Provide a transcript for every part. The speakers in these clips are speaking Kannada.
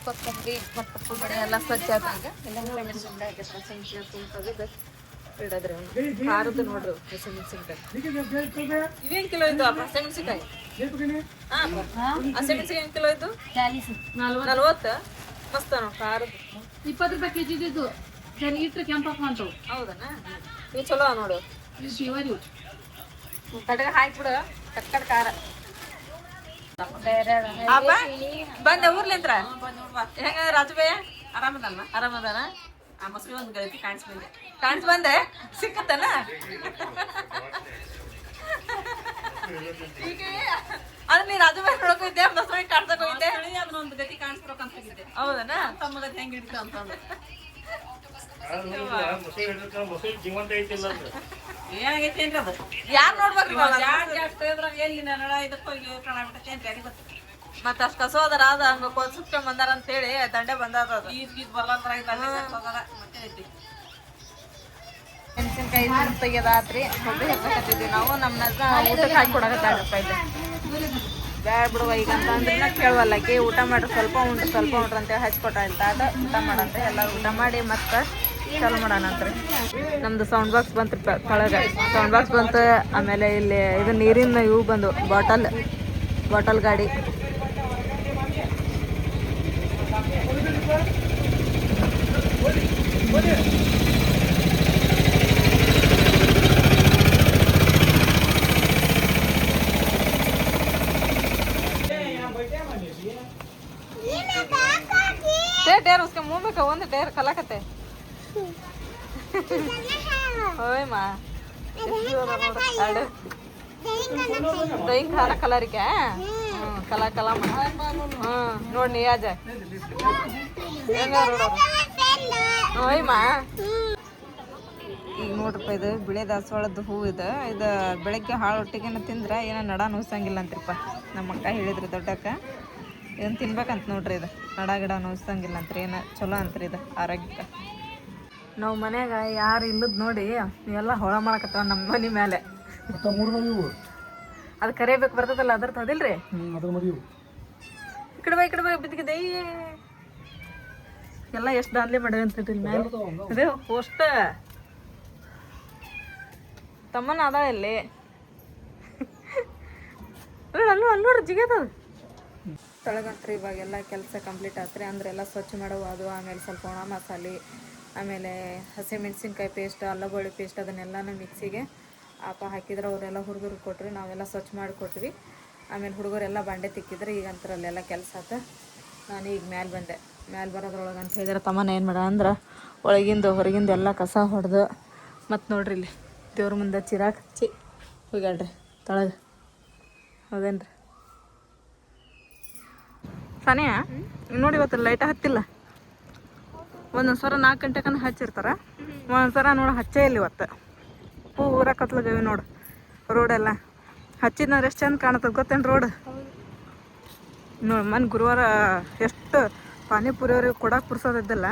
ಕೊತ್ತಂಬರಿ ಮತ್ತು ಪುಡಿ ಎಲ್ಲ ಸ್ವಚ್ಛ ಆದಾಗ ಎಲ್ಲ ಮೆಣಸಿನ್ಕಾಯಿ ತೆಗೆದು ಇಡೋದ್ರಿ ಖಾರದ್ದು ನೋಡ್ರಿ ಹಸಿಮೆಣಸಿನ್ಕಾಯಿ ಇವೇನು ಕಿಲೋ ಇದು ಹಸಿಮೆಣಸಿನ್ಕಾಯಿ ಹಸಿಮೆಣಸಿನ್ಕಾಯಿ ಏನು ಕಿಲೋ ಇದು 40 ಮಸ್ತ್ ನಾವು ಖಾರದ್ದು 20 ರೂಪಾಯಿ ಕೆಜಿ ಇದು ಸರಿ ಇಟ್ಟರೆ ಕೆಂಪಪ್ಪ ಅಂತವು ಹೌದನ ಇವು ಚಲೋ ನೋಡು ಶಿವರಿ ಕಡೆಗೆ ಹಾಕ್ಬಿಡು ಕಟ್ ಖಾರ ಬಂದೆ ಊರ್ಲಿಂತ್ರ ಹೆಂಗ ರಾಜುಬಯ್ಯ ಆರಾಮದಾನ ಆ ಮಸ್ಕಿ ಒಂದು ಗೆಳತಿ ಕಾಣಿಸ್ ಬಂದೆ ಸಿಕ್ಕತ್ತನ ಈಗ ಅದ್ ನೀ ರಾಜುಬಯ್ಯ ನೋಡಕ್ ಹೋಗಿದ್ದೆ ಮಸ್ಕಿ ಕಾಣ್ಸಕ್ ಹೋಗಿದ್ದೆ ಅದನ್ನ ಒಂದು ಗತಿ ಕಾಣಿಸ್ಬೇಕಂತ ಹೋಗಿದ್ದೆ ಹೌದನ ತಮ್ಮ ಗತಿ ಹೆಂಗ್ ಹಿಡಿತ ಅಂತ ಯಾರು ನೋಡ್ಬೇಕ್ರಿ ಮತ್ತ ಅಷ್ಟು ಕಸೋ ಅದರ ಅದ ಹಂಗ ಕೊಲ್ಸ್ಕೊಂಡ್ ಬಂದಾರ ಅಂತ ಹೇಳಿ ದಂಡೆ ಬಂದಾರ ಮೆಣಸಿನ್ಕಾಯಿ ತೆಗೆದಾತ್ರಿ ಕೊಬ್ಬರಿ ಹೆಚ್ಚಕತ್ತಿದ್ವಿ ನಾವು ನಮ್ಮನ್ನ ಊಟಕ್ಕೆ ಹಾಕಿ ಕೊಡಕತ್ತಾಡ್ರಪ್ಪ ಇಲ್ಲಿ ಬ್ಯಾಡ ಬಿಡುವ ಈಗ ಅಂತ ಅಂದ್ರೆ ಕೇಳುವಲ್ಲಕಿ ಊಟ ಮಾಡ್ರಿ ಸ್ವಲ್ಪ ಉಂಡ್ರಿ ಅಂತೇಳಿ ಹಚ್ಕೊಟ್ಟ ಅಂತ ಊಟ ಮಾಡಂತ ಎಲ್ಲರೂ ಊಟ ಮಾಡಿ ಮತ್ತೆ ಚಾಲು ಮಾಡೋಣ ಅಂತ್ರಿ ನಮ್ದು ಸೌಂಡ್ ಬಾಕ್ಸ್ ಬಂತು ಕೆಳಗೆ ಸೌಂಡ್ ಬಾಕ್ಸ್ ಬಂತು ಆಮೇಲೆ ಇಲ್ಲಿ ಇದು ನೀರಿನ ಇವು ಬಂದು ಬಾಟಲ್ ಗಾಡಿ ಟೇರ್ उसके मुंह में कौन टेर कलाकते ओए माँ दही खाना कलर क्या कला कला नोड नहीं आ जाए ओए माँ ಈಗ ನೋಡ್ರಪ್ಪ ಇದು ಬಿಳೆ ದಾಸವಾಳದ ಹೂ ಇದು ಬೆಳಗ್ಗೆ ಹಾಳು ಹೊಟ್ಟಿಗೆನ ತಿಂದ್ರೆ ಏನೋ ನಡ ನೋಸಂಗಿಲ್ಲ ಅಂತ್ರಿಪ್ಪ ನಮ್ಮ ಅಕ್ಕ ಹೇಳಿದ್ರು ದೊಡ್ಡಕ್ಕ ಏನು ತಿನ್ಬೇಕಂತ ನೋಡ್ರಿ ಇದು ನಡ ಗಿಡ ನೋಸಂಗಿಲ್ಲ ಅಂತ್ರಿ ಏನೋ ಚಲೋ ಅಂತ್ರಿ ಇದು ಆರೋಗ್ಯಕ್ಕೆ ನಾವು ಮನ್ಯಾಗ ಯಾರು ಇಲ್ಲದ್ ನೋಡಿ ಇವೆಲ್ಲ ಹೊಳ ಮಾಡಕತ್ತಾವ ನಮ್ಮ ಮನೆ ಮೇಲೆ ಅದು ಕರಿಬೇಕು ಬರ್ತದಲ್ಲ ಅದ್ರ ತದಿಲ್ರಿ ಈ ಕಡೆ ಬಾ ಬಿದ್ದಿದೆ ಎಲ್ಲ ಎಷ್ಟು ದಾದ್ಲಿ ಮಾಡಿದೆ ಅಂತ ಮೇಲೆ ಅದೇ ಅಷ್ಟ ತಮ್ಮನ ಅದ ಇಲ್ಲಿ ಅಲ್ಲಿ ನೋಡ್ರಿ ಜಿಗೇತದ ತೊಳಗಂತ್ರಿ ಇವಾಗೆಲ್ಲ ಕೆಲಸ ಕಂಪ್ಲೀಟ್ ಆತ್ರಿ ಅಂದ್ರೆ ಎಲ್ಲ ಸ್ವಚ್ಛ ಮಾಡವು ಅದು ಆಮೇಲೆ ಸ್ವಲ್ಪ ಒಣ ಮಸಾಲೆ ಆಮೇಲೆ ಹಸಿಮೆಣಸಿನ್ಕಾಯಿ ಪೇಸ್ಟ್ ಅಲ್ಲ ಬೆಳ್ಳುಳ್ಳಿ ಪೇಸ್ಟ್ ಅದನ್ನೆಲ್ಲನೂ ಮಿಕ್ಸಿಗೆ ಹಾಕಿದ್ರೆ ಅವರೆಲ್ಲ ಹುಡುಗರು ಕೊಟ್ರಿ ನಾವೆಲ್ಲ ಸ್ವಚ್ಛ ಮಾಡಿಕೊಟ್ವಿ ಆಮೇಲೆ ಹುಡುಗರೆಲ್ಲ ಬಾಂಡೆ ತಿಕ್ಕಿದ್ರೆ ಈಗ ಅಂತರಲ್ಲೆಲ್ಲ ಕೆಲಸ ಆತ ನಾನು ಈಗ ಮ್ಯಾಲೆ ಬಂದೆ ಮ್ಯಾಲೆ ಬರೋದ್ರೊಳಗೆ ಅಂತ ಹೇಳಿದ್ರೆ ತಮ್ಮನ ಏನು ಮಾಡ ಅಂದ್ರೆ ಒಳಗಿಂದ ಹೊರಗಿಂದ ಎಲ್ಲ ಕಸ ಹೊಡೆದು ಮತ್ತು ನೋಡ್ರಿ ಇಲ್ಲಿ ದೇವ್ರ ಮುಂದೆ ಚಿರಾಕ್ ಹೋಗ್ಯಾಳ್ರಿ ತೊಳಗೆ ಹೌದೇನ್ರಿ ಸಾನಿಯಾ ನೋಡಿ ಇವತ್ತು ಲೈಟ ಹತ್ತಿಲ್ಲ ಒಂದೊಂದು ಸರ 4 ಗಂಟೆಕನ ಹಚ್ಚಿರ್ತಾರೆ ಒಂದೊಂದು ಸರ ನೋಡಿ ಹಚ್ಚೇ ಇಲ್ಲ ಇವತ್ತು ಪೂರ ಕತ್ಲಗವಿ ನೋಡು ರೋಡೆಲ್ಲ ಹಚ್ಚಿದ್ನಂದ್ರೆ ಎಷ್ಟು ಚಂದ ಕಾಣತ್ತದ ಗೊತ್ತೇನು ರೋಡ್ ನೋಡಿ ಮೊನ್ನೆ ಗುರುವಾರ ಎಷ್ಟು ಪಾನಿಪುರಿ ಅವ್ರಿಗೆ ಕೊಡಕ್ಕೆ ಪುರ್ಸೋದಿದ್ದಲ್ಲ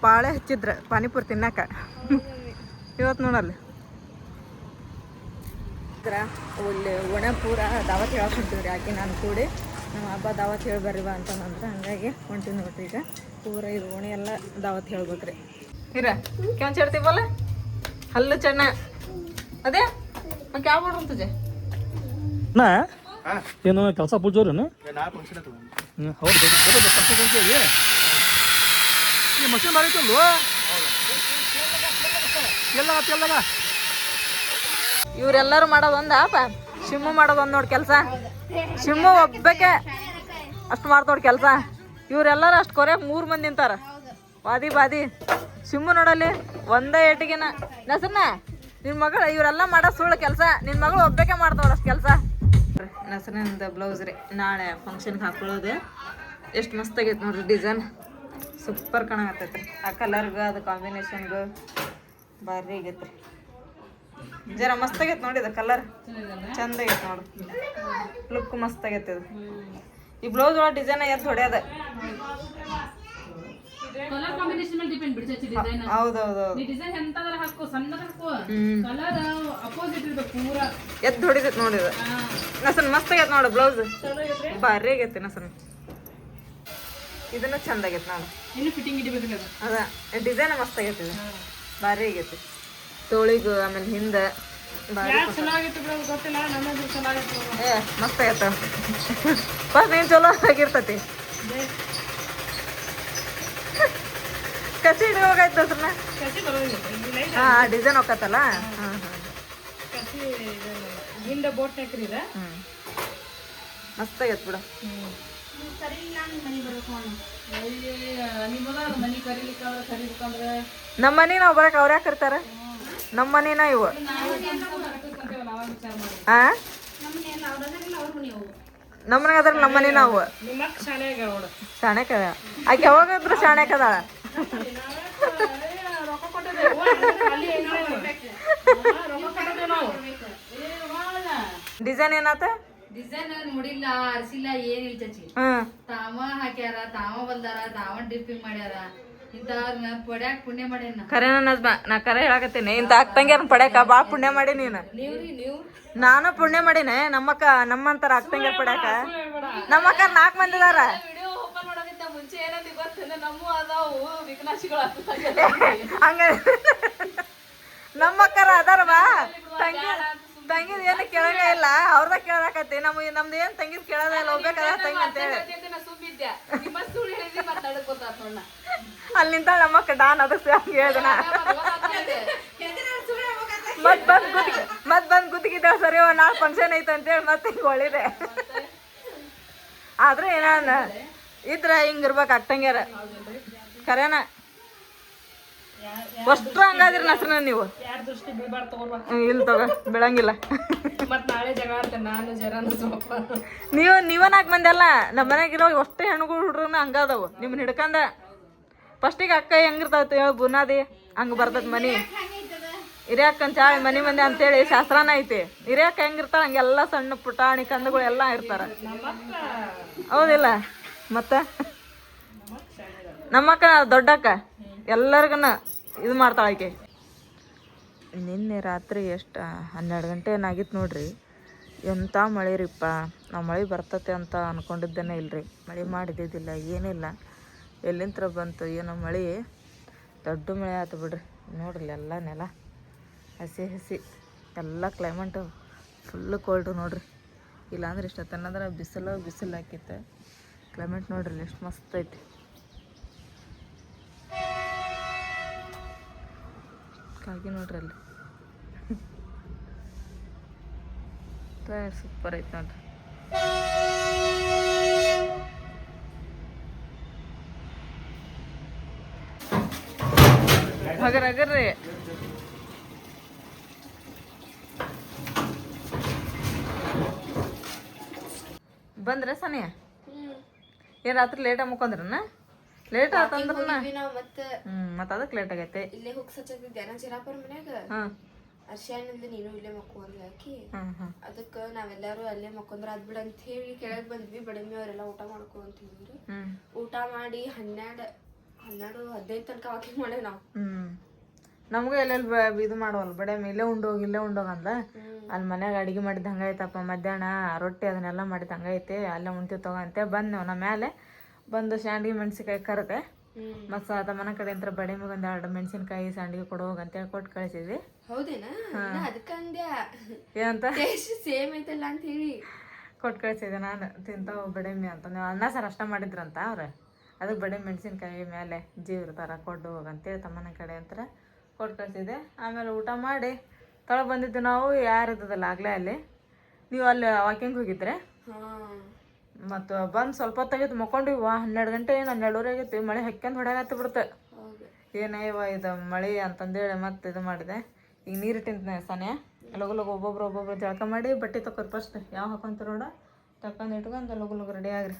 ಬಾಳೆ ಹಚ್ಚಿದ್ರೆ ಪಾನಿಪುರಿ ತಿನ್ನಾಕ ಇವತ್ತು ನೋಡಲ್ಲಿ ಇಲ್ಲಿ ಒಣ ಪೂರ ದಾವತ್ ಹೇಳಕ್ಕೆ ಹೊಂಟಿವ್ರಿ ಆಕೆ ನಾನು ಕೂಡಿ ನಮ್ಮ ಹಬ್ಬ ದಾವತ್ ಹೇಳಿ ಬರ್ರಿವ ಅಂತಂದ್ರೆ ಹಂಗಾಗಿ ಹೊಂಟಿವಿ ನೋಡ್ರಿ ಈಗ ಪೂರ ಇದು ಓಣಿ ಎಲ್ಲ ದಾವತ್ ಹೇಳ್ಬೇಕ್ರಿ ಇರ ಕೆಂಚ ಹೇಳ್ತೀವಲ್ಲ ಹಲ್ಲು ಚೆನ್ನ ಅದೇ ಮತ್ತೆ ಯಾವ ಮಾಡ್ರಿ ತುಜೆ ನಾ ಏನು ಕೆಲಸ ಪೂಜೋರೇನು ಹೌದು ಮಷೀನ್ ಮಾಡಿತ್ತಲ್ವ ಎಲ್ಲ ಇವರೆಲ್ಲರೂ ಮಾಡೋದು ಒಂದಪ್ಪ ಶಿಮ್ಮು ಮಾಡೋದು ಒಂದು ನೋಡಿ ಕೆಲಸ ಶಿಮ್ಮು ಒಬ್ಬಕ್ಕೆ ಅಷ್ಟು ಮಾಡ್ತೋಡ್ ಕೆಲಸ ಇವರೆಲ್ಲರೂ ಅಷ್ಟು ಕೊರೆಯಕ್ಕೆ 3 ಮಂದಿ ನಿಂತಾರ ಬಾದಿ ಶಿಮ್ಮು ನೋಡಲ್ಲಿ ಒಂದೇ ಏಟಿಗೆನ ನಸರ್ನ ನಿನ್ನ ಮಗಳು ಇವರೆಲ್ಲ ಮಾಡೋ ಸುಳ್ಳು ಕೆಲಸ ನಿನ್ನ ಮಗಳು ಒಬ್ಬಕ್ಕೆ ಮಾಡ್ತಾವಳ ಅಷ್ಟು ಕೆಲಸ ನಸರಿನಿಂದ ಬ್ಲೌಸ್ ರೀ ನಾಳೆ ಫಂಕ್ಷನ್ಗೆ ಹಾಕೊಳ್ಳೋದು ಎಷ್ಟು ಮಸ್ತ್ ಆಗೈತೆ ನೋಡ್ರಿ ಡಿಸೈನ್ ಸೂಪರ್ ಕಾಣಕತ್ತೈತೆ ಆ ಕಲರ್ಗೆ ಅದು ಕಾಂಬಿನೇಷನ್ಗೆ ಭಾರಿ ಆಗೈತೆ ಜರ ಮಸ್ತ್ ಆಗೈತೆ ನೋಡಿ ಇದು ಕಲರ್ ಚಂದ ಆಗೈತೆ ನೋಡು ಲುಕ್ ಮಸ್ತ್ ಆಗೈತೆ ಇದು ಈ ಬ್ಲೌಸ್ ಒಳಗೆ ಡಿಸೈನ್ ಎದ್ದು ಹೊಡ್ಯದ ಕಲರ್ ಕಾಂಬಿನೇಷನ್ ಮೇಲೆ ಡಿಪೆಂಡ್ ಬಿಡ್ತೈತಿ ಡಿಸೈನ್ ಹೌದೌದು ಈ ಡಿಸೈನ್ ಎಂತದರ ಹಾಕೋ ಸಣ್ಣದ ಹಾಕೋ ಕಲರ್ ಅಪೋಸಿಟ್ ಇರುತ್ತೆ ಪೂರಾ ಎದ್ದು ಹೊಡಿತೈತೆ ನೋಡಿ ಇದು ನಸನ್ ಮಸ್ತ್ ಆಗೈತೆ ನೋಡು ಬ್ಲೌಸ್ ಭಾರಿ ಆಗೈತೆ ನಸನ್ ಇದನ್ನು ಚಂದ ಆಗೈತೆ ನೋಡು. ಇನ್ನು ಫಿಟ್ಟಿಂಗ್ ಹಿಡಿಬೇಕಲ್ಲ ಅದು. ಅದ ಡಿಸೈನ್ ಮಸ್ತ್ ಆಗೈತೆ ಇದು, ಭಾರಿ ಆಗೈತಿ ತೋಳಿಗೂ ಆಮೇಲೆ ಹಿಂದೆ ಭಾರಿ ಯಾಕೆ ಚಲೋ ಆಗಿತ್ತು ಬಿಡೋದು ಗೊತ್ತಿಲ್ಲ, ನಮ್ಮದು ಚಲೋ ಆಗಿತ್ತು. ಏ ಮಸ್ತ್ ಆಗೈತ ಫಸ್ಟ್ ನೀನು ಚಲೋ ಆಗಿರ್ತತಿ. ಕಸಿ ಹಿಡಿಯೋಗಾಯ್ತು ಅದ್ರನ್ನ. ಕಸಿ ಬರೋದಿಲ್ಲ ಇಲ್ಲ ಇಲ್ಲ. ಹಾ ಡಿಸೈನ್ ಹೋಗತ್ತಲ್ಲ. ಹಾ ಹಾ ಕಸಿ ಹಿಂದೆ ಬೋಟ್ ಹಾಕ್ರಿಲ್ಲ. ಮಸ್ತ್ ಆಗೈತೆ ಬಿಡು. ನಿಮ್ಮದ ಮನಿ ಕರಿಲಿಕ್ಕಂದ್ರೆ ಕರಿಬೇಕಂದ್ರೆ ನಮ್ಮ ಮನೆ ನಾವು ಬರಕ್ಕೆ ಅವ್ರು ಯಾಕೆ ಕರ್ತಾರ? ನಮ್ಮ ಮನಿನ ಇವು. ಅವಾಗ ವಿಚಾರ ಮಾಡಿ. ಆ ನಮ್ಮನೆಗೆ ಅದ್ರ ನಮ್ಮ ಮನೆ ನಾವು ನಿಮ್ಮ ಶಾಲೆಯಾಗ ನೋಡು. ಶಾಣೆಕ ಆಕೆ ಯಾವಾಗಾದ್ರೂ ಶಾಣೆಕದಾಳ. ರೊಕ್ಕ ಕೊಟ್ಟದೆ ಅಲ್ಲಿ ರೊಕ್ಕ ಕೊಟ್ಟದೆ ನಾವು. ಡಿಸೈನ್ ಏನಾತ? ಡಿಸೈನ್ ನೋಡಿಲ್ಲ, ಅರ್ಸಿಲ್ಲ, ಏನಿಲ್ಲ ಚಚ್ಚಿ. ಹ್ಮ್ ತಾವ ಹಾಕ್ಯಾರ, ತಾವ ಬಂದಾರ, ತಾವ ಡಿಪ್ಪಿಂಗ್ ಮಾಡ್ಯಾರ. ಇಂಥವ್ರನ್ನ ಪಡ್ಯಾಕ ಪುಣ್ಯ ಮಾಡ್ಯಾನ. ಖರೆ ನನ್ನ ನಾ ಖರೆ ಹೇಳಕತ್ತೀನಿ, ಇಂಥ ಅಕ್ಕಂಗ್ಯಾರನ್ನ ಪಡ್ಯಾಕ ಭಾಳ ಪುಣ್ಯ ಮಾಡಿ ನೀನು. ನೀವು ನಾನು ಪುಣ್ಯ ಮಾಡೀನಿ. ನಮ್ಮಂತಾರ ಅಕ್ಕಂಗ್ಯಾರ ಪಡ್ಯಾಕ. ನಮ್ಮ ಅಕ್ಕ 4 ಮಂದಿ ಅದಾರ. ವಿಡಿಯೋ ಓಪನ್ ಮಾಡೋಕ್ಕಿಂತ ಮುಂಚೆ ಏನಂತ ಗೊತ್ತೇನೆ, ನಮ್ಮೂ ಅದಾವು ವಿಕಲಾಸಿಗಳು. ಹಂಗ ನಮ್ಮ ಅಕ್ಕರ ಅದಾರವಾ. ತಂಗಿದ್ ಏನು ಕೇಳಂಗ ಇಲ್ಲ, ಅವ್ರದ ಕೇಳಕತ್ತಿ. ನಮ್ದು ಏನ್ ತಂಗಿದ್ ಕೇಳೋದ ಇಲ್ಲ, ಹೋಗ್ಬೇಕದ ತಂಗಿ ಅಂತ ಹೇಳಿ ಸುಮ್ಮಿದ್ದೆ ನಿಮ್ಮ ಸುಳ್ಳು ಹೇಳಿದ್ವಿ ಮತ್ತೆ ನಡ್ಕೋತಾರ ನೋಡ. ಅಲ್ಲಿ ನಿಂತಾಳ ನಮ್ಮಕ್ಕ ಡಾನ್. ಅದಕ್ಕೆ ಹೇಳ್ದನ ಮತ್ ಬಂದ್ ಗುತ್ತಿಗಿದ್ದ ಸರಿ ನಾಳೆ ಫಂಕ್ಷನ್ ಐತೆ ಅಂತೇಳಿ ಮತ್ತೆ ಹಿಂಗೆ ಒಳ್ಳಿದೆ. ಆದ್ರೆ ಏನಾನ ಇದ್ರ ಹಿಂಗಿರ್ಬೇಕು ಅಕ್ಕಂಗ್ಯಾರ. ಖರೇನ ಅಷ್ಟ್ರ ಹಂಗಾದ್ರಿ ನಸ್ರನ ನೀವು. ಯಾರ ದೃಷ್ಟಿ ಬೀಳ್ಬಾರ್ದು ತಗೋರ್ಬಾರ್ದು. ಇಲ್ಲ ತಗೋ ಬೀಳಂಗಿಲ್ಲ. ಮತ್ ನಾಳೆ ಜಗಳ ಆಡ್ತೇನೆ ನಾನು ಜರಾನು ಸ್ವಲ್ಪ. ನೀವ 4 ಮಂದಿ ಅಲ್ಲ, ನಮ್ಮ ಮನೆಗಿರೋ ಅಷ್ಟೇ ಹೆಣ್ಗಳು ಹುಡ್ರನ್ನ ಹಂಗದವು. ನಿಮ್ಮನ್ನ ಹಿಡ್ಕಂದ ಫಸ್ಟಿಗೆ ಅಕ್ಕ ಹೆಂಗಿರ್ತಾವ ಹೇಳಿ ಬುನಾದಿ ಹಂಗೆ ಬರ್ತದ ಮನಿ. ಹಿರಿಯಕ್ಕನ್ ಚಾಳಿ ಮನಿ ಮಂದಿ ಅಂತೇಳಿ ಶಾಸ್ತ್ರನ ಐತಿ. ಹಿರಿಯಕ್ಕ ಹೆಂಗಿರ್ತಾಳ ಹಂಗೆಲ್ಲ ಸಣ್ಣ ಪುಟಾಣಿ ಕಂದಗಳು ಎಲ್ಲ ಇರ್ತಾರ. ಹೌದಿಲ್ಲ? ಮತ್ತೆ ನಮ್ಮಕ್ಕ ದೊಡ್ಡಕ್ಕ ಎಲ್ಲರಿಗನ ಇದು ಮಾಡ್ತಾಳ ಆಕೆ. ನಿನ್ನೆ ರಾತ್ರಿ ಎಷ್ಟು 12 ಗಂಟೆ ಏನಾಗಿತ್ತು ನೋಡ್ರಿ. ಎಂಥ ಮಳೆ ರೀಪ್ಪ. ನಾವು ಮಳೆ ಬರ್ತತೆ ಅಂತ ಅಂದ್ಕೊಂಡಿದ್ದೇನೆ ಇಲ್ರಿ. ಮಳೆ ಮಾಡಿದ್ದಿದ್ದಿಲ್ಲ, ಏನಿಲ್ಲ. ಎಲ್ಲಿಂತ್ರ ಬಂತು ಏನೋ ಮಳೆ. ದೊಡ್ಡ ಮಳೆ ಆಯ್ತು ಬಿಡ್ರಿ. ನೋಡ್ರಿ ಎಲ್ಲ ನೆಲ ಹಸಿ ಹಸಿ ಎಲ್ಲ ಕ್ಲೈಮೇಟು ಫುಲ್ಲು ಕೋಲ್ಡು ನೋಡ್ರಿ. ಇಲ್ಲಾಂದ್ರೆ ಇಷ್ಟೊತ್ತನಂದ್ರೆ ಬಿಸಿಲು ಹಾಕಿತ್ತು. ಕ್ಲೈಮೇಟ್ ನೋಡ್ರಿ ಎಷ್ಟು ಮಸ್ತ್ ಐತಿ. ಕಾಗಿ ನೋಡ್ರಿ ಅಲ್ಲಿ ಸೂಪರ್ ಐತೆ ನೋಡ್ರಿ. ಹಗರ್ರಿ ಬಂದ್ರೆ ಸನಿಯ ಏನ್ ರಾತ್ರಿ ಲೇಟಾಗಿ ಮುಕ್ಕೊಂದ್ರನ? ಲೇಟ್ ಆತಂದ್ರ ಮತ್ತ ಅದಕ್ಕೆ ಲೇಟ್ ಆಗೈತೆ. ಇಲ್ಲೇ ಹೋಗಿ ಸಚ್ಚಿದ್ದೆ ನಾ ಚಿರಾಪುರ ಮನ್ಯಾಗ. ಅರ್ಶಾನಂದ ನೀನು ಇಲ್ಲೇ ಮಕ್ಕೊಂದ್ಲ ಹಾಕಿ. ಅದಕ್ಕ ನಾವೆಲ್ಲಾರು ಅಲ್ಲೇ ಮಕ್ಕೊಂದ್ರ ಅದ್ ಬಿಡ ಅಂತ ಹೇಳಿ ಕೆಳಗ್ ಬಂದ್ವಿ. ಬಡಮಿ ಅವರೆಲ್ಲ ಊಟ ಮಾಡ್ಕೊ ಅಂತ ಹೇಳಿದ್ರು. ಊಟ ಮಾಡಿ 12-15 ತನಕ ವಾಕಿಂಗ್ ಮಾಡೇವ್ ನಾವು. ನಮಗೂ ಎಲ್ಲೆಲ್ಲಿ ಇದು ಮಾಡುವಲ್ಲ ಬಡಮಿ ಇಲ್ಲೇ ಉಂಡೋಗಂದ. ಅಲ್ಲಿ ಮನ್ಯಾಗ ಅಡಿಗೆ ಮಾಡಿದ ಹಂಗಾಯ್ತಪ್ಪ. ಮಧ್ಯಾಹ್ನ ರೊಟ್ಟಿ ಅದನ್ನೆಲ್ಲ ಮಾಡಿದ ಹಂಗೈತಿ. ಅಲ್ಲೇ ಉಣ್ತೀವಿ ತಗೊಂತೆ ಬಂದೆವು. ನಮ್ಮ ಮೇಲೆ ಬಂದು ಶಾಂಡ್ಗಿ ಮೆಣಸಿನ್ಕಾಯಿ ಕರತೆ ಮತ್ತು ಅದ ಮನೆ ಕಡೆ ಅಂತ ಬಡಿಮಿಗೆ 1-2 ಮೆಣಸಿನ್ಕಾಯಿ ಸಂಡಿಗೆ ಕೊಡು ಹೋಗಂತೇಳಿ ಕೊಟ್ಟು ಕಳಿಸಿದ್ವಿ. ಹೌದೇನಾ? ಅದಕ್ಕಂದ್ಯಾ ಏನಂತ ಸೇಮ್ ಐತಲ್ಲ ಅಂತ ಹೇಳಿ ಕೊಟ್ಟು ಕಳಿಸಿದೆ. ನಾನು ತಿಂತಾವ ಬಡಿಮಿ ಅಂತ. ನೀವು ಅನ್ನ ಸಾರು ಅಷ್ಟ ಮಾಡಿದ್ರಂತ ಅವ್ರು. ಅದಕ್ಕೆ ಬಡಿ ಮೆಣಸಿನ್ಕಾಯಿ ಮೇಲೆ ಜೀವ ಇರ್ತಾರ ಕೊಟ್ಟು ಹೋಗಂತೇಳಿ ತಮ್ಮನ ಕಡೆ ಅಂತ ಕೊಟ್ಟು ಕಳಿಸಿದೆ. ಆಮೇಲೆ ಊಟ ಮಾಡಿ ತೊಳಗೆ ಬಂದಿದ್ದು ನಾವು. ಯಾರಿದ್ದದಲ್ಲ ಆಗಲೇ ಅಲ್ಲಿ. ನೀವು ಅಲ್ಲಿ ವಾಕಿಂಗ್ ಹೋಗಿದ್ರೆ ಮತ್ತು ಬಂದು ಸ್ವಲ್ಪ ಹೊತ್ತಾಗಿತ್ತು ಮಕ್ಕೊಂಡಿವಿ. 12 ಗಂಟೆ 12:30 ಆಗೈತಿ. ಮಳೆ ಹಕ್ಕೊಂಡ್ ಹೊಡ್ಯಾಗತ್ತಿ ಬಿಡುತ್ತೆ. ಏನೇವ ಇದು ಮಳೆ ಅಂತಂದೇಳಿ ಮತ್ತೆ ಇದು ಮಾಡಿದೆ. ಈಗ ನೀರು ಇಟ್ಟಿಂತ ಸನೆ ಲಗು ಒಬ್ಬೊಬ್ರು ಜಳಕ ಮಾಡಿ ಬಟ್ಟೆ ತಕೋರಿ. ಫಸ್ಟ್ ಯಾವ ಹಾಕೊಂತ ನೋಡ ತಕೊಂಡು ಇಟ್ಕೊಂಡು ಲಗು ರೆಡಿ ಆಗ್ರಿ.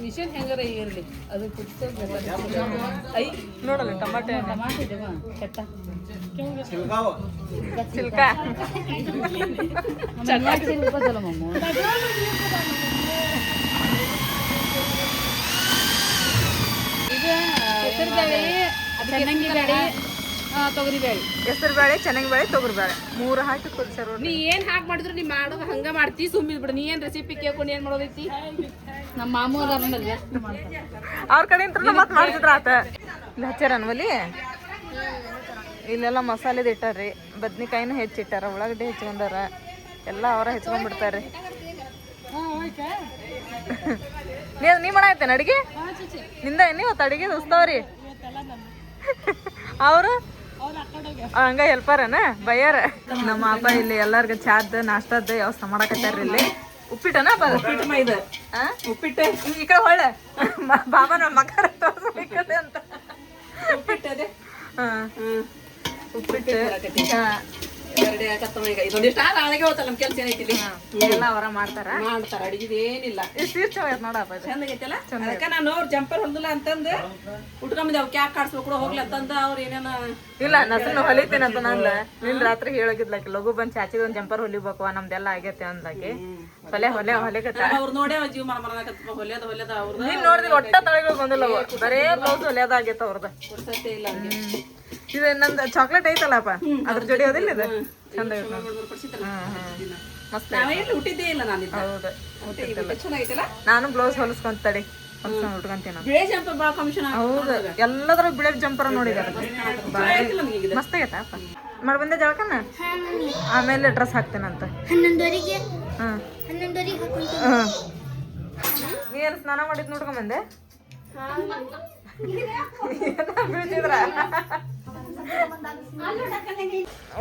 ಮಿಷನ್ ಹೆಂಗಾರ ಇರ್ಲಿ ಅದು ಕುದಿಸೋದು ಐ ನೋಡಲ್ಲ ಟಮಾಟೆ ಟಮಾಟೆ ಇದೆವಾ ಕೆಟ್ಟ ಚಿಲ್ಕ ಚಟ್ನಿ ರೂಪದಲ್ಲ ಮಮ್ಮ ಇದು ಹೆಸರು ಬೇಳೆ ಚೆನ್ನಾಗಿ ಬೇಳೆ ತೊಗರಿ ಬೇಳೆ ಹೆಸರು ಬೇಳೆ ಚೆನ್ನಾಗಿ ಬೇಳೆ ತೊಗರಿ ಬೇಳೆ 3 ಹಾಕಿ ಕುದಿಸ್ಯಾರ ನೀ ಏನ್ ಹಾಕಿ ಮಾಡಿದ್ರು ನೀ ಮಾಡೋದು ಹಂಗ ಮಾಡ್ತಿ ಸುಮ್ಮಿದ್ ಬಿಡು ನೀ ಏನ್ ರೆಸಿಪಿ ಕೇಳ್ಕೊಂಡು ಏನ್ ಮಾಡೋದೈತಿ ನಮ್ಮ ಮಾಮೂ ಅದಾರಲ್ಲ ಜಾಸ್ತಿ ಮಾಡ್ತಾರೆ ಅವ್ರ ಕಡೆ ಮತ್ತೆ ಮಾಡ್ತಿದ್ರ ಆತ ಇಲ್ಲಿ ಹಚ್ಚಾರ ಅನ್ವಲಿ ಇಲ್ಲೆಲ್ಲ ಮಸಾಲೆದು ಇಟ್ಟಾರ್ರಿ ಬದ್ನಿಕಾಯಿನೂ ಹೆಚ್ಚಿಟ್ಟಾರ ಉಳ್ಳಾಗಡ್ಡಿ ಹೆಚ್ಚಿಕೊಂಡಾರ ಎಲ್ಲ ಅವರ ಹೆಚ್ಕೊಂಡ್ಬಿಡ್ತಾರ್ರಿ ನೀ ಮಾಡಾಯ್ತೇನೆ ಅಡಿಗೆ ನಿಂದ ಇವತ್ತು ಅಡಿಗೆ ಉಸ್ತಾವ್ರಿ ಅವರು ಹಂಗ ಹೆಲ್ಪರನ ಬಯ್ಯಾರ ನಮ್ಮ ಅಪ್ಪ ಇಲ್ಲಿ ಎಲ್ಲಾರ್ಗ ಚಾದ್ ನಾಷ್ಟದ ವ್ಯವಸ್ಥೆ ಮಾಡಕತ್ತಾರ್ರಿ ಇಲ್ಲಿ ಉಪ್ಪಿಟ್ಟನ ಉಪ್ಪಿಟ್ಟು ಮೈದ ಉಪ್ಪಿಟ್ಟು ಈ ಕಡೆ ಹೊಳ್ಳೆ ಬಾಬಾ ನಮ್ಮ ಮಕ್ಕಳ ತೋರಿಸ್ಬೇಕದೆ ಅಂತ ಉಪ್ಪಿಟ್ಟದೆ ಉಪ್ಪಿಟ್ಟು ಇದೊಂದಿಷ್ಟ ನಾಳೆಗೆ ಹೋಗ್ತಲ್ಲ ನಮ್ಮ ಕೆಲಸ ಏನೈತಿ ಎಲ್ಲ ಅವರ ಮಾಡ್ತಾರ ಅಡಿಗೆ ಏನಿಲ್ಲ ಎಷ್ಟು ಚಂದ ನೋಡಪ್ಪ ಚಂದಾಗೈತಲ್ಲ ಅದಕ್ಕೆ ನಾನು ಅವ್ರು ಜಂಪರ್ ಹೊಲ್ದಿಲ್ಲ ಅಂತಂದು ಉಟ್ಕೊಂಬಂದೆ ಅವ್ಕೆ ಯಾಕೆ ಕಾಡ್ಸ್ಬೇಕು ಕೂಡ ಹೋಗ್ಲಿ ಅಂತಂದ ಅವ್ರು ಏನೇನ ಇಲ್ಲ ನಸನ್ನು ಹೊಲಿತೀನಿ ಅಂತ ನಂದ ನಿನ್ ರಾತ್ರಿ ಹೇಳೋಗಿದ್ಲಾಕಿ ಲಘು ಬಂದ್ ಚಾಚಿದ ಒಂದ್ ಜಂಪರ್ ಹೊಲಿಬೇಕು ನಮ್ದೆಲ್ಲ ಆಗೈತೆ ಅಂದಾಕಿ ಹೊಲಿಕತ್ತ ಅವ್ರು ನೋಡೇ ಜೀವ ಮರಕತ್ತ ಹೊಲ್ಯದ ಅವ್ರದ್ದು ನೀನ್ ನೋಡಿದಿಲ್ಲ ಒಟ್ಟ ತಳಿಗಳು ಬಂದಿಲ್ಲ ಬರೇ ಬ್ಲೌಸ್ ಹೊಲಿಯೋದಾಗೈತ ಅವ್ರದ ಕೊಡ್ಸತ್ತೆ ಇಲ್ಲ ಇದು ನಂದು ಚಾಕ್ಲೇಟ್ ಐತಲ್ಲಪ್ಪ ಅದ್ರ ಜೋಡಿ ಹೋದಿಲ್ಲ ಇದು ಚಂದ ಮಸ್ತ್ ಹುಟ್ಟಿದ್ದೇ ಇಲ್ಲ ನಾನು ಹೌದು ಚೆನ್ನಾಗೈತಲ್ಲ ನಾನು ಬ್ಲೌಸ್ ಹೊಲಿಸ್ಕೊಂತ ತಡಿ ಹೊಲ್ಸ್ಕೊಂಡ್ ಉಟ್ಕೊಂತೀನಿ ಬಿಳೆ ಜಂಪರ್ ಭಾಳ ಕಮಿಷನ್ ಹೌದು ಎಲ್ಲದ್ರ ಬಿಳೆ ಜಂಪರ್ ನೋಡಿದಾರೆ ಮಸ್ತ್ ಆಗೈತ ಮಾಡಿ ಬಂದೆ ಜಳಕನ ಆಮೇಲೆ ಡ್ರೆಸ್ ಹಾಕ್ತೇನಂತ 11:00ಗೆ ಹ್ಮ್ 11:00ಗೆ ಹಾಕೊಂತೀನಿ ನೀ ಏನು ಸ್ನಾನ ಮಾಡಿದ್ ನೋಡ್ಕೊಂಬಂದೆ ಬೀಳ್ತಿದ್ರ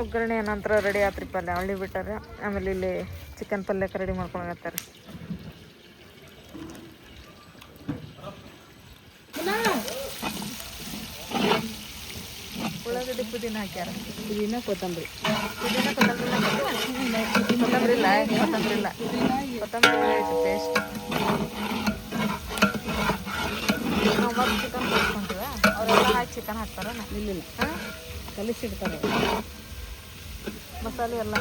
ಒಗ್ಗರಣೆ ನಂತರ ರೆಡಿ ಆತ್ರಿ ಪಲ್ಯ ಹಳ್ಳಿ ಬಿಟ್ಟಾರ ಆಮೇಲೆ ಇಲ್ಲಿ ಚಿಕನ್ ಪಲ್ಯಕ್ಕೆ ರೆಡಿ ಮಾಡ್ಕೊಳಕತ್ತಾರ ಉಳ್ಳಾಗಡ್ಡಿ ಪುದೀನ ಹಾಕ್ಯಾರ ಪುದೀನ ಕೊತ್ತಂಬರಿ ಕೊತ್ತಂಬರಿ ಇಲ್ಲ ಕೊತ್ತಂಬರಿ ಐತಿ ಪೇಸ್ಟ್ ನಾವು ಮತ್ತೆ ಚಿಕನ್ ಕೊಡ್ಕೊಂತೀವ ಅವರೆಲ್ಲ ಹಾಕಿ ಚಿಕನ್ ಹಾಕ್ತಾರ ಇಲ್ಲ ಕಲಿಸಿಡ್ತಾರೆ ಮಸಾಲೆ ಎಲ್ಲ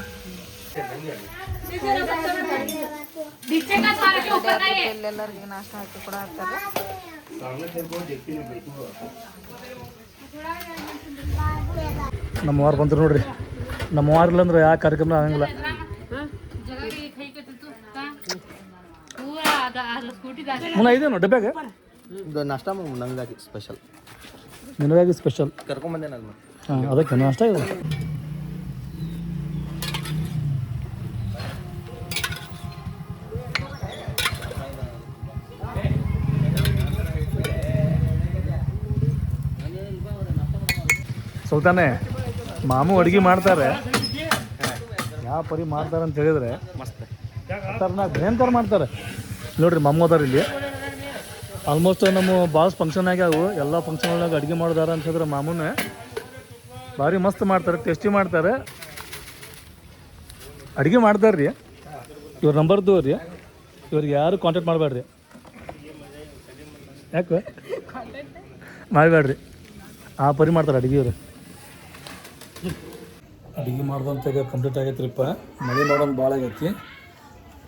ಎಲ್ಲರಿಗೂ ನಾಷ್ಟ ಹಾಕಿ ಕೂಡ ಹಾಕ್ತಾರೆ ನಮ್ಮವಾರು ಬಂದ್ರು ನೋಡ್ರಿ ನಮ್ಮವಾರ ಇಲ್ಲಂದ್ರೆ ಯಾವ ಕಾರ್ಯಕ್ರಮ ಆಗಂಗಿಲ್ಲ ಮುನ್ನ ಇದೇನು ಡಬ್ಯಾಗ ನಾಷ್ಟ ನಮಗಾಗಿ ಸ್ಪೆಷಲ್ ನಿನಗಾಗಿ ಸ್ಪೆಷಲ್ ಕರ್ಕೊಂಬಂದೇನಲ್ಲ ಹಾಂ ಅದಕ್ಕೆ ನಾಷ್ಟ ಇದೆ ಸುಲ್ತಾನೆ ಮಾಮು ಅಡುಗೆ ಮಾಡ್ತಾರೆ ಯಾವ ಪರಿ ಮಾಡ್ತಾರೆ ಅಂತ ಹೇಳಿದ್ರೆ ಮಸ್ತ್ ಭಯಂಕರ ಮಾಡ್ತಾರೆ ನೋಡ್ರಿ ಮಾಮು ಅದಾರ ಇಲ್ಲಿ ಆಲ್ಮೋಸ್ಟ್ ನಮ್ಮ ಭಾಳ ಫಂಕ್ಷನ್ ಆಗ್ಯಾವು ಎಲ್ಲ ಫಂಕ್ಷನ್ಗಳಾಗ ಅಡುಗೆ ಮಾಡೋದಾರ ಅಂತ ಹೇಳಿದ್ರೆ ಮಾಮೂನೇ ಭಾರಿ ಮಸ್ತ್ ಮಾಡ್ತಾರೆ ಟೇಸ್ಟಿ ಮಾಡ್ತಾರೆ ಅಡುಗೆ ಮಾಡ್ತಾರೆ ರೀ ಇವ್ರ ನಂಬರ್ದು ರೀ ಇವ್ರಿಗೆ ಯಾರು ಕಾಂಟ್ಯಾಕ್ಟ್ ಮಾಡಬೇಡ್ರಿ ಯಾಕೆ ಮಾಡಬೇಡ್ರಿ ಆ ಪರಿ ಮಾಡ್ತಾರೆ ಅಡುಗೆ ಇವರು ಅಡುಗೆ ಮಾಡ್ದಂತಾಗ ಕಂಪ್ಲೀಟ್ ಆಗೈತ್ರಿಪ್ಪ ಮಳೆ ಮಾಡೋದು ಭಾಳ ಆಗೈತಿ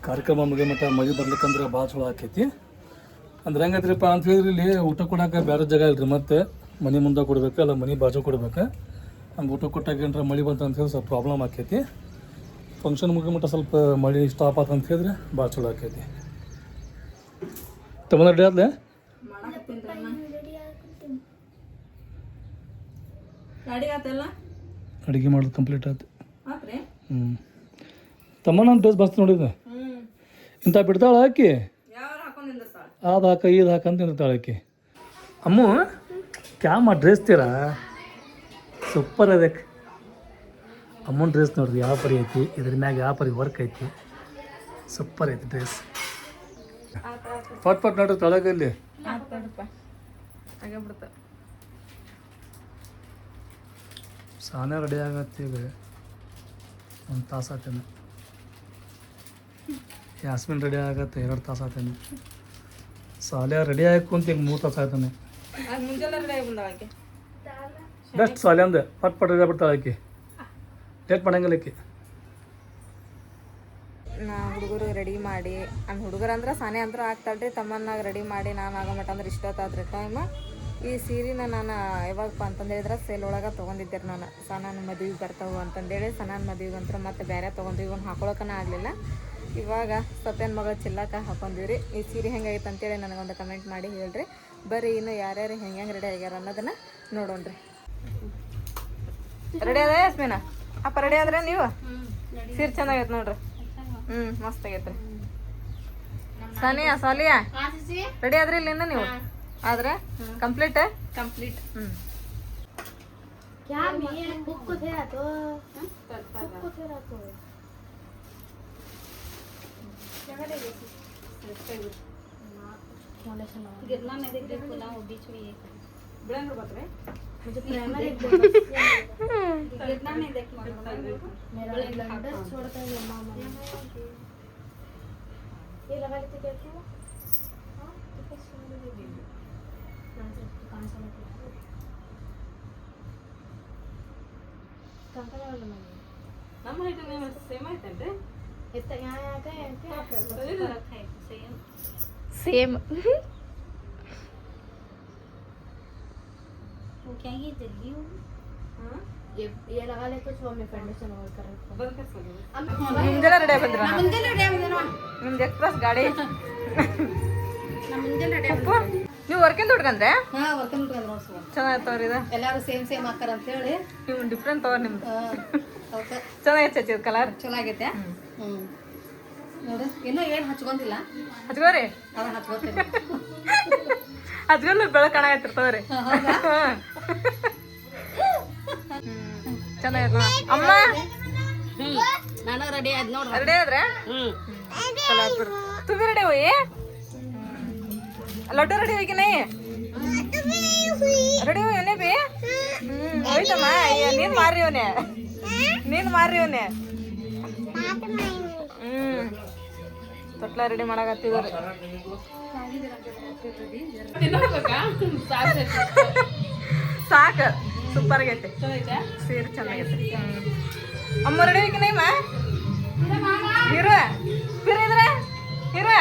ಕಾರ್ಯಕ್ರಮ ಮುಗಿಯ ಮಟ್ಟ ಮಳೆ ಬರ್ಲಿಕ್ಕಂದ್ರೆ ಭಾಳ ಚಲೋ ಆಕೈತಿ ಅಂದ್ರೆ ಹೆಂಗೈತ್ರಿಪ್ಪ ಅಂತ ಹೇಳಿದ್ರಿ ಇಲ್ಲಿ ಊಟ ಕೊಡೋಕೆ ಬೇರೆ ಜಾಗ ಇಲ್ರಿ ಮತ್ತು ಮನೆ ಮುಂದೆ ಕೊಡ್ಬೇಕು ಅಲ್ಲ ಮನೆ ಬಾಜು ಕೊಡ್ಬೇಕು ಹಂಗೆ ಊಟ ಕೊಟ್ಟಾಗ ಏನಾರ ಮಳೆ ಬಂತು ಅಂತ ಹೇಳಿ ಸ್ವಲ್ಪ ಪ್ರಾಬ್ಲಮ್ ಆಕೈತಿ ಫಂಕ್ಷನ್ ಮುಗಿಯ ಮಟ್ಟ ಸ್ವಲ್ಪ ಮಳೆ ಸ್ಟಾಪ್ ಆತ ಅಂತ ಹೇಳಿದ್ರೆ ಭಾಳ ಚಲೋ ಆಕೈತಿ ತಮ್ಮ ರೆಡಿ ಆದ್ಲೆ ಅಡುಗೆ ಮಾಡೋದು ಕಂಪ್ಲೀಟ್ ಆಯ್ತು ಹ್ಞೂ ತಮ್ಮ ನಾನು ಡ್ರೆಸ್ ಬಸ್ ನೋಡಿದ್ದೆ ಇಂಥ ಬಿಡ್ತಾಳೆ ಹಾಕಿ ಅದು ಹಾಕ ಇದು ಹಾಕಂತ ನಿಂತಾಳೆ ಆಕಿ ಅಮ್ಮು ಕ್ಯಾಮ ಡ್ರೆಸ್ ತೀರಾ ಸೂಪರ್ ಅದಕ್ಕೆ ಅಮ್ಮನ ಡ್ರೆಸ್ ನೋಡ್ರಿ ಯಾವ ಪರಿ ಐತಿ ಇದ್ರ ಮ್ಯಾಗ ಯಾವ ಪರಿ ವರ್ಕ್ ಐತಿ ಸೂಪರ್ ಐತಿ ಡ್ರೆಸ್ ಪಟ್ ನೋಡ್ರಿ ತೊಳಗಲ್ಲಿ ಸಾನೇ ರೆಡಿ ಆಗತ್ತೆ ಈಗ ಒಂದು ತಾಸು ಆತೇನೆ ಯಾಸ್ಮಿನ್ ರೆಡಿ ಆಗತ್ತೆ 2 ತಾಸು ಆತೇನೆ ಸಾಲೆ ರೆಡಿ ಆಗಿ ಕುಂತ ಈಗ 3 ತಾಸು ಆಯ್ತಾನೆ ಅದು ಮುಂಜಾನೆ ರೆಡಿ ಆಗಿ ಬಂದಾಳ ಆಕೆ ಬೆಸ್ಟ್ ಸಾಲೆ ಅಂದೆ ಪಟ್ ರೆಡಿ ಬಿಡ್ತಾಳೆ ಆಕಿ ಲೇಟ್ ಮಾಡಂಗಿಲ್ಲ ಆಕಿ ನಾ ಹುಡುಗರು ರೆಡಿ ಮಾಡಿ ಹುಡುಗರು ಅಂದ್ರೆ ಸಾನೆ ಅಂತೂ ಆಗ್ತಾಳ್ರಿ ತಮ್ಮನ್ನಾಗ ರೆಡಿ ಮಾಡಿ ನಾನು ಆಗೋ ಮಟ್ಟ ಅಂದ್ರೆ ಇಷ್ಟೊತ್ತಾದ್ರಿ ಟೈಮ್ ಈ ಸೀರೆನ ನಾನು ಯಾವಾಗಪ್ಪ ಅಂತಂದೇಳಿದ್ರೆ ಸೇಲ್ ಒಳಗೆ ತೊಗೊಂಡಿದ್ದೆ ರೀ ನಾನು ಸನಾನ ಮದುವೆಗೆ ಬರ್ತಾವೆ ಅಂತಂದೇಳಿ ಸನಾನ ಮದುವೆಗೆ ಅಂತ ಮತ್ತೆ ಬೇರೆ ತೊಗೊಂಡ್ವಿ ಒಂದು ಹಾಕೊಳಕನ ಆಗಲಿಲ್ಲ ಇವಾಗ ಸತ್ಯನ ಮಗಳ ಚಿಲ್ಲಕ್ಕ ಹಾಕೊಂಡಿವಿ ರೀ ಈ ಸೀರೆ ಹೆಂಗಾಗಿತ್ತು ಅಂತೇಳಿ ನನಗೊಂದು ಕಮೆಂಟ್ ಮಾಡಿ ಹೇಳ್ರಿ ಬರ್ರಿ ಇನ್ನು ಯಾರ್ಯಾರು ಹೆಂಗೆ ರೆಡಿ ಆಗ್ಯಾರ ಅನ್ನೋದನ್ನ ನೋಡೋಣ್ರಿ ರೆಡಿ ಅದ ಯಸ್ಮಿನ ಅಪ್ಪ ರೆಡಿ ಆದ್ರೆ ನೀವು ಸೀರೆ ಚೆನ್ನಾಗೈತೆ ನೋಡ್ರಿ ಮಸ್ತ್ ಆಗೈತ್ರಿ ಸಾಲಿಯಾ ರೆಡಿ ಆದ್ರಿ ಇಲ್ಲಿಂದ ನೀವು ಆದ್ರೆ ಕಂಪ್ಲೀಟ್ ನಮ್ಮ ಹೈಟ್ ಸೇಮ್ ಐತೇನ್ರಿ ಸೇಮ್ ಮುಂಜಾನೆ ರೆಡಿ ಬಂದ್ರ ನಿಮ್ದು ಎಕ್ಸ್ಪ್ರೆಸ್ ಗಾಡಿ ನೀವು ವರ್ಕಿಂದ ಹುಡ್ಕಂದ್ರೆ ಚೆನ್ನಾಗಿತ್ತವ್ರಿ ಇದು ಎಲ್ಲಾರು ಸೇಮ್ ಹಾಕಾರ ಅಂತ ಹೇಳಿ ನೀವು ಡಿಫ್ರೆಂಟ್ ತಗೋರಿ ನಿಮ್ದು ಚೆನ್ನಾಗೈತೆ ಚಚ್ಚಿ ಕಲರ್ ಚಲೋ ಆಗೈತೆ ನೋಡು ಇನ್ನೂ ಏನು ಹಚ್ಕೊಂತಿಲ್ಲ ಹಚ್ಕೋರಿ ಅದ ಹಚ್ಕೋತೀನಿ ಹಚ್ಕೊಂಡು ಬೆಳಕು ಕಾಣಾಗತ್ತಿರ್ತಾವ್ರಿ ಚೆನ್ನಾಗೈತೆ ಅಮ್ಮ ನಾನು ರೆಡಿ ಆದ್ ನೋಡ್ರಿ ರೆಡಿ ಆದ್ರೆ तुम्ही रेडी हुई लड्डू रेडी हुई कि नहीं रेडी हुई ने भी ಹೋಯ್ತಮ್ಮ ನೀನ್ ಮಾರಿ ಅವನೇ ತೊಟ್ಲ ರೆಡಿ ಮಾಡಕತ್ತಿದ್ರು ಸಾಕ ಸೂಪರ್ ಆಗೈತೆ ಸೀರೆ ಚೆನ್ನಾಗೈತೆ ಅಮ್ಮ ರೆಡಿ ಹೋಗಿ ನೈಮ ಇರುವ ಇರುವ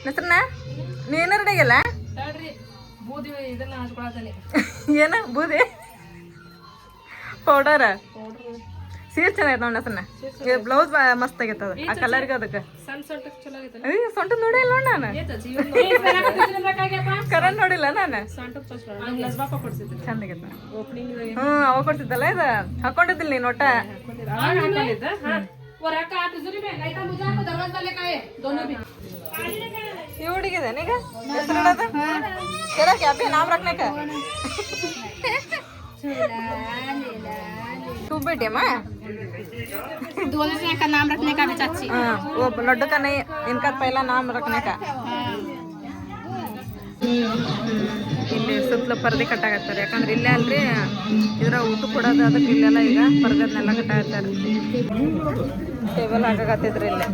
ಹೆಸ್ರನ್ನ ನೀನು ರೆಡಿ ಆಗಿಲ್ಲ ಬೂದಿ ಇದನ್ನ ಹಚ್ಕೊಳತಾನೆ ಏನ ಬೂದಿ ಪೌಡರ್ ಸೀರೆ ಚೆನ್ನಾಗೈತೆ ನೋಡ ಹೆಸ್ರನ್ನ ಬ್ಲೌಸ್ ಮಸ್ತ್ ಆಗೈತೆ ಅದು ಆ ಕಲರ್ಗೆ ಅದಕ್ಕೆ ಸಣ್ಣ ಸೊಂಟಕ್ಕೆ ಚಲೋ ಆಗೈತೆ ಸೊಂಟ ನೋಡಿಲ್ಲ ನೋಡ್ ನಾನು ಕರೆಂಟ್ ನೋಡಿಲ್ಲ ನಾನು ಚಂದಾಗೈತೆ ಅವ ಕೊಡ್ತಿದ್ದಲ್ಲ ಇದು ಹಾಕೊಂಡಿದ್ದಿಲ್ಲ ನೀನು ಒಟ್ಟ ಈ ಹುಡುಗಿದೆ ನೀಗ ಹೆಸರಿಡೋದು ಕೆರಕ್ಕೆ ಅಬ್ಬಿ ನಾಮ್ ರಕ್ನೇಕ तू बेटे माँ दोनों से का नाम रखने का भी चाची वो लड्डू का नहीं इनका पहला नाम रखने का ಇಲ್ಲಿ ಸುತ್ತಲೂ ಪರದೆ ಕಟ್ಟಾಕತ್ತಾರೆ ಯಾಕಂದ್ರೆ ಇಲ್ಲೇ ಅಲ್ರಿ ಇದ್ರ ಊಟ ಕೊಡೋದು ಅದಕ್ಕೆ ಇಲ್ಲೆಲ್ಲ ಈಗ ಪರದನ್ನೆಲ್ಲ ಕಟ್ಟಾಕತ್ತಾರೆ ಟೇಬಲ್ ಹಾಕಾಕತ್ತಿದ್ರಿ ಇಲ್ಲೇ